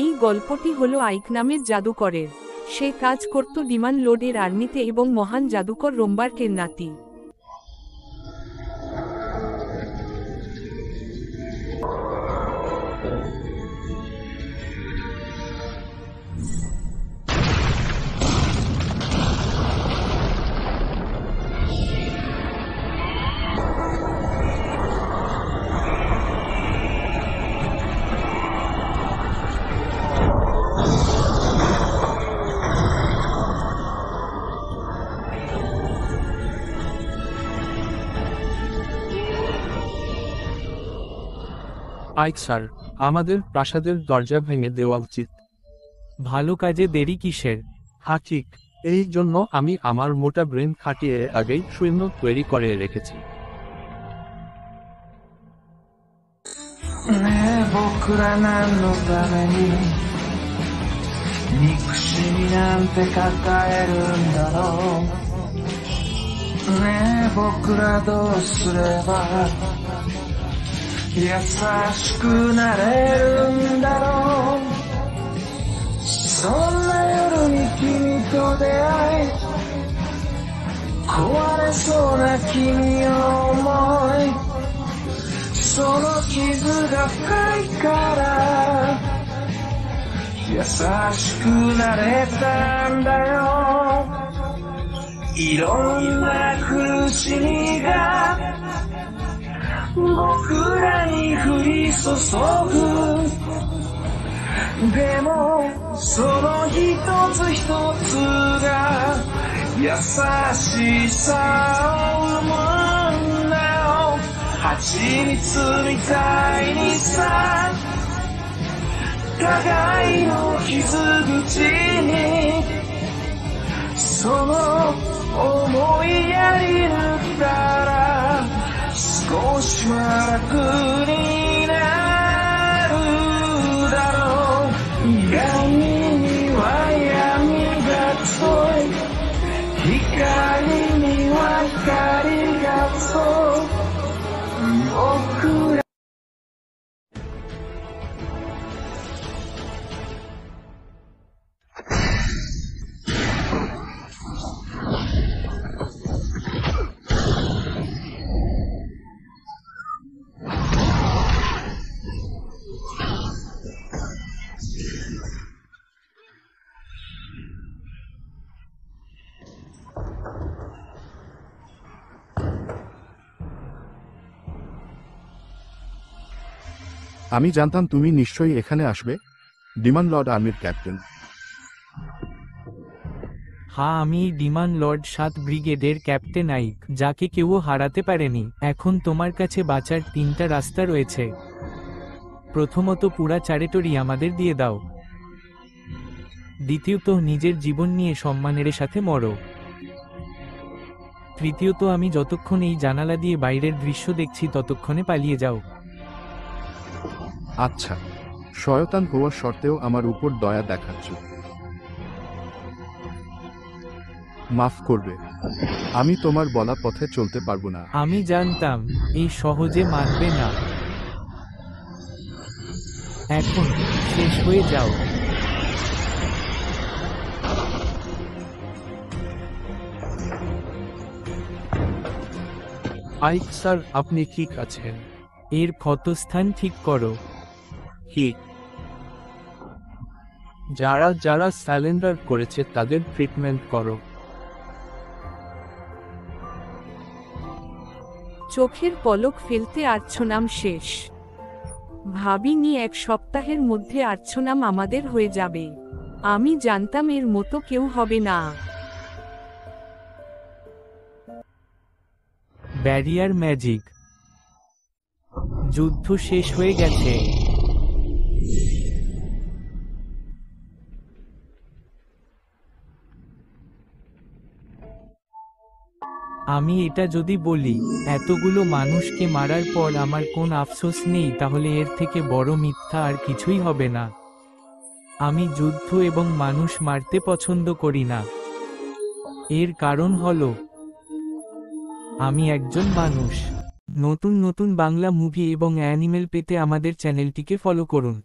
এই গল্পটি হলো আইক নামের জাদুকরের। সে কাজ করত ডিমান লোডের আর্মিতে এবং মহান জাদুকর রোমবার্কের নাতি। আইক স্যার, আমাদের প্রাসাদের দরজা ভেঙে দেওয়া উচিত। ভালো কাজে দেরি কিসের? হ্যাঁ ঠিক, এই জন্য আমি আমার মোটা ব্রেন খাটিয়ে আগেই সৈন্য তৈরি করে রেখেছি। ねえ僕ら何のために憎しみなんて抱えるんだろう。ねえ僕らどうすれば優しくなれるんだろう。そんな夜に君と出会い壊れそうな君の想い、その傷が深いから優しくなれたんだよ。いろんな苦しみが僕らに降り注ぐ。でもその一つ一つが優しさを生むんだよ。蜂蜜みたいにさ、互いの傷口にその思いやり塗ったら少しは楽になるだろう。闇には闇が強い、光には光が強い。僕らআমি জানতাম তুমি নিশ্চয়ই এখানে আসবে, ডিমান লর্ড আর্মির ক্যাপ্টেন। হ্যাঁ, আমি ডিমান লর্ড 7 ব্রিগেডের ক্যাপ্টেন আইক, যাকে কেউ হারাতে পারেনি। এখন তোমার কাছে বাঁচার 3টা রাস্তা রয়েছে। প্রথমত, পুরা টেরিটরি আমাদের দিয়ে দাও। দ্বিতীয়ত, নিজের জীবন নিয়ে সম্মানের সাথে মরো। তৃতীয়ত, আমি যতক্ষণ এই জানালা দিয়ে বাইরের দৃশ্য দেখছি ততক্ষণে পালিয়ে যাও। আচ্ছা, শয়তান হওয়া সত্ত্বেও আমার উপর দয়া দেখাচ্ছ। মাফ করবে, আমি তোমার বলা পথে চলতে পারবো না। আমি জানতাম এই সহজে মানবে না। এখন শেষ হয়ে যাও। আইক স্যার, আপনি ঠিক আছেন? এর ক্ষতস্থান ঠিক করো। ঠিক। যারা যারা সারেন্ডার করেছে তাদের ট্রিটমেন্ট করো। চোখের পলক ফেলতে আর্ছনাম শেষ। ভাবিনি 1 সপ্তাহের মধ্যে আর্ছনাম আমাদের হয়ে যাবে। আমি জানতাম এর মতো কেউ হবে না। Barrier magic. যুদ্ধ শেষ হয়ে গেছে। আমি এটা যদি বলি এতগুলো মানুষকে মারার পর আমার কোন আফসোস নেই, তাহলে এর থেকে বড় মিথ্যা আর কিছুই হবে না। আমি যুদ্ধ এবং মানুষ মারতে পছন্দ করি না। এর কারণ হলো আমি একজন মানুষ। নতুন নতুন বাংলা মুভি এবং অ্যানিমেল পেতে আমাদের চ্যানেলটিকে ফলো করুন।